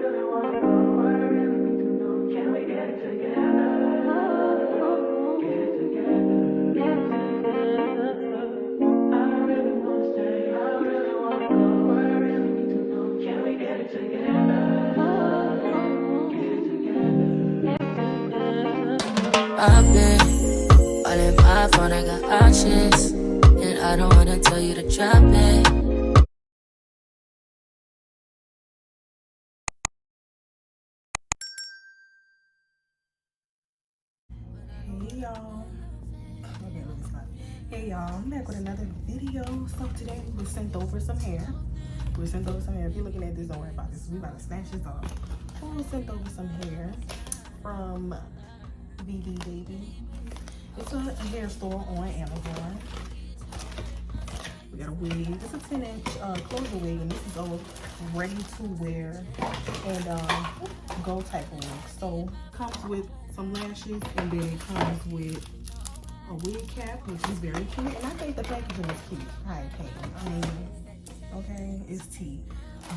I've been all in my phone, I got options, and I don't wanna tell you to drop it. Hey y'all. Okay, let me stop. Hey y'all, I'm back with another video. So today we sent over some hair. If you're looking at this, don't worry about this. We about to snatch this off. We sent over some hair from VIVI, baby. It's a hair store on Amazon. We got a wig. It's a 10-inch closure wig, and this is all ready to wear and go type of wig. So comes with some lashes, and then it comes with a wig cap, which is very cute. And I think the packaging is cute. I mean, okay, it's tea.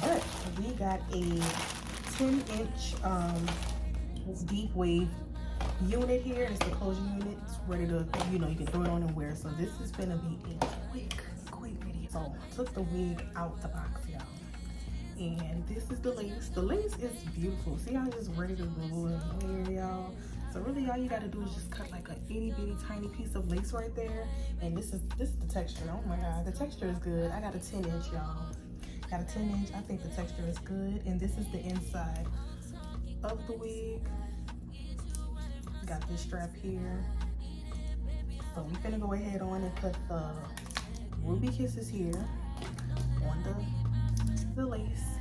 But we got a 10-inch deep wave unit here. It's the closure unit. It's ready to, you can throw it on and wear. So this is gonna be a quick video. So I took the wig out the box, y'all. And this is the lace. The lace is beautiful. See how it's ready to go and wear, y'all. So really all you gotta do is just cut like a itty bitty tiny piece of lace right there. And this is the texture. Oh my god, the texture is good. I got a 10-inch, y'all. Got a 10-inch. I think the texture is good. And this is the inside of the wig. Got this strap here. So we're gonna go ahead on and put the ruby kisses here on the lace.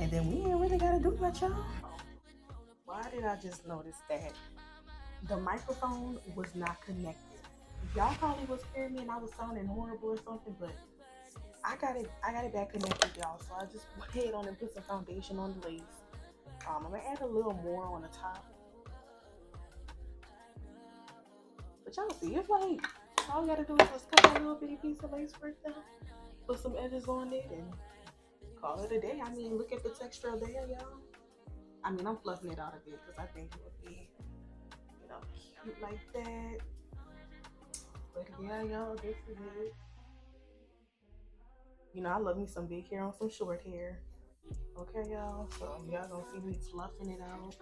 And then we ain't really gotta do much, y'all. Why did I just notice that the microphone was not connected? Y'all probably was hearing me and I was sounding horrible or something, but I got it back connected, y'all. So I just went ahead on and put some foundation on the lace. I'm gonna add a little more on the top. But y'all see, it's like all you gotta do is just cut that little bitty piece of lace right there, put some edges on it, and call it a day. I mean, look at the texture of the hair, y'all. I mean, I'm fluffing it out a bit because I think it would be, cute like that. But yeah, y'all, this is it. I love me some big hair on some short hair. Okay, y'all. So y'all gonna see me fluffing it out,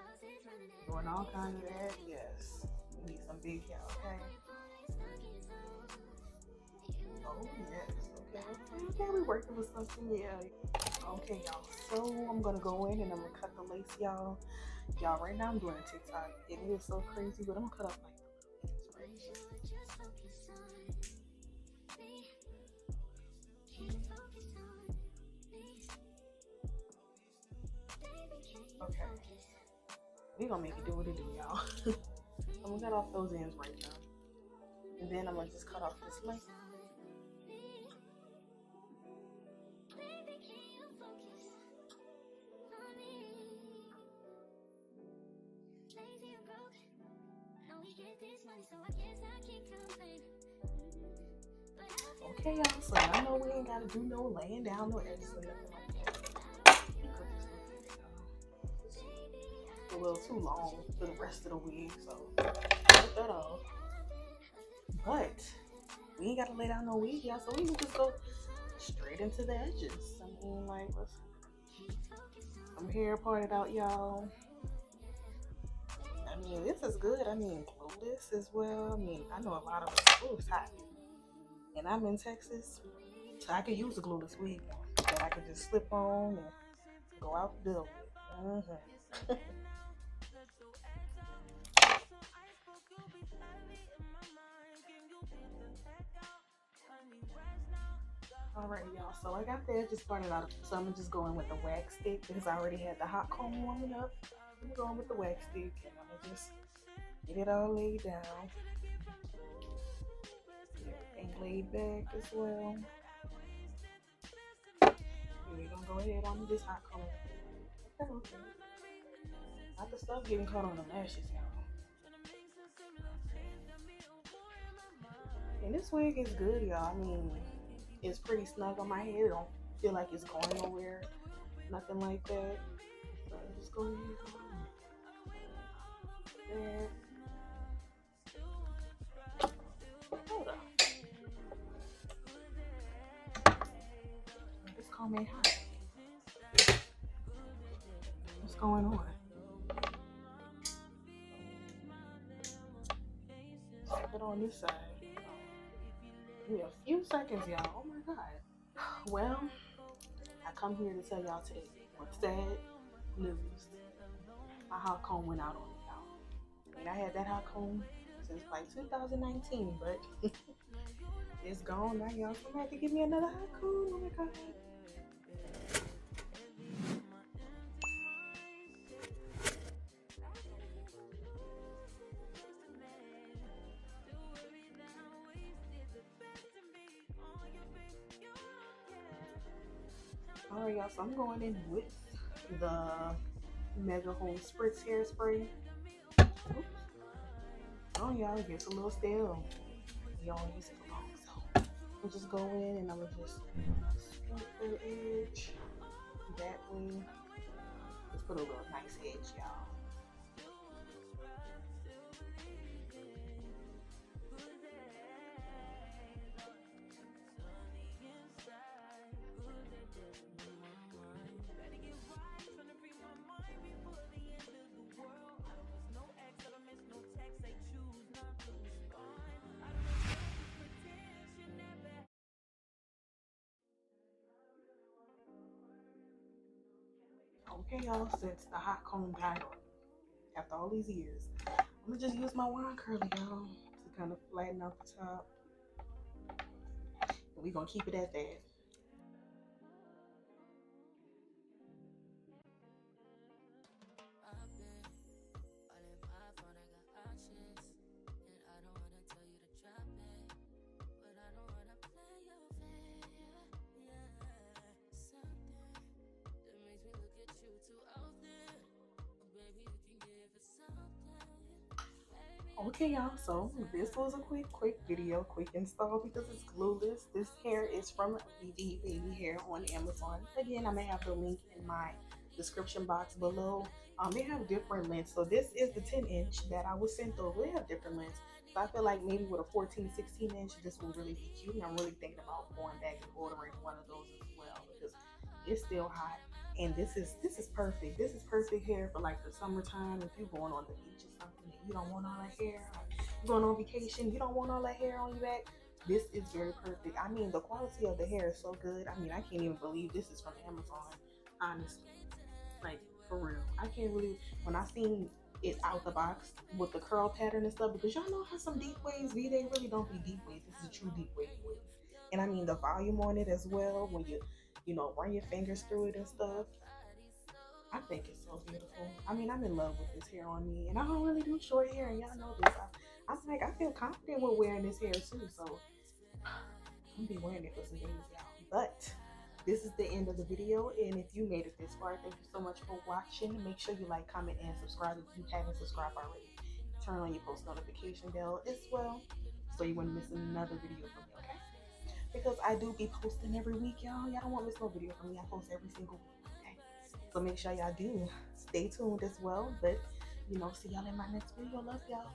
doing all kinds of that. Yes, we need some big hair. Okay. Oh yes. Okay. We working with something. Yeah. Okay, y'all. So I'm gonna go in and I'm gonna cut the lace, y'all. Y'all, right now I'm doing a TikTok. It is so crazy, but I'm gonna cut up like the lace right. Okay. We're gonna make it do what it do, y'all. I'm gonna cut off those ends right now. And then I'm gonna just cut off this lace. Okay, y'all, so I know we ain't gotta do no laying down, no edges or nothing like that. It's a little too long for the rest of the wig, so cut that off. But we ain't gotta lay down no wig, y'all, so we can just go straight into the edges. I mean, like, let's some hair parted out, y'all. I mean, this is good. I mean, glueless as well. I mean, I know a lot of it's hot. And I'm in Texas, so I could use a glueless wig that I could just slip on and go out the door with. Alright, y'all, so I got the edges parted out, so I'm gonna just go in with the wax stick because I already had the hot comb warming up. I'm going with the wax stick and I'm gonna just get it all laid down. Everything laid back as well. And we're gonna go ahead on this hot comb. Okay. Not the stuff getting caught on the lashes, y'all. And this wig is good, y'all. I mean, it's pretty snug on my head. I don't feel like it's going nowhere. Nothing like that. Just go ahead. There. Hold up. This comb ain't hot. What's going on? Put it on this side. Give me a few seconds, y'all. Oh my god. Well, I come here to tell y'all today what's sad news. My hot comb went out on me, y'all. I mean, I had that hot comb since like 2019, but it's gone now, y'all. Somebody have to give me another hot comb. Oh my god. Alright, y'all, so I'm going in with the Mega Home Spritz hairspray. Oops. Oh, y'all, it gets a little stale. Y'all use it for long, so we'll just go in and I'm gonna just scoop the edge that way. Just put a little nice edge, y'all. Okay, y'all, since the hot comb died on after all these years, I'm gonna just use my wine curler, y'all, to kind of flatten out the top. And we're gonna keep it at that. Okay, y'all, so this was a quick video, quick install because it's glueless. This hair is from VIVI Baby Hair on Amazon. Again, I'm gonna have the link in my description box below. They have different lengths. So this is the 10-inch that I was sent over. They have different lengths. So I feel like maybe with a 14, 16-inch, this will really be cute. And I'm really thinking about going back and ordering one of those as well because it's still hot. And this is perfect. This is perfect hair for like the summertime. If you're going on the beach or something and you don't want all that hair, you're going on vacation, you don't want all that hair on your back, this is very perfect. I mean, the quality of the hair is so good. I mean, I can't even believe this is from Amazon, honestly. Like, for real. I can't really, when I seen it out the box with the curl pattern and stuff, because y'all know how some deep waves be, they really don't be deep waves. This is a true deep wave. And I mean, the volume on it as well, when you know, run your fingers through it and stuff. I think it's so beautiful. I mean, I'm in love with this hair on me, and I don't really do short hair, and y'all know this. I'm like, I feel confident with wearing this hair too, so I'm gonna be wearing it for some days, y'all. But this is the end of the video, and if you made it this far, thank you so much for watching. Make sure you like, comment, and subscribe if you haven't subscribed already. Turn on your post notification bell as well, so you wouldn't miss another video from me, okay? Because I do be posting every week, y'all. Y'all don't want to miss no video from me. I post every single week, okay? So make sure y'all do stay tuned as well. But, you know, see y'all in my next video. Love y'all.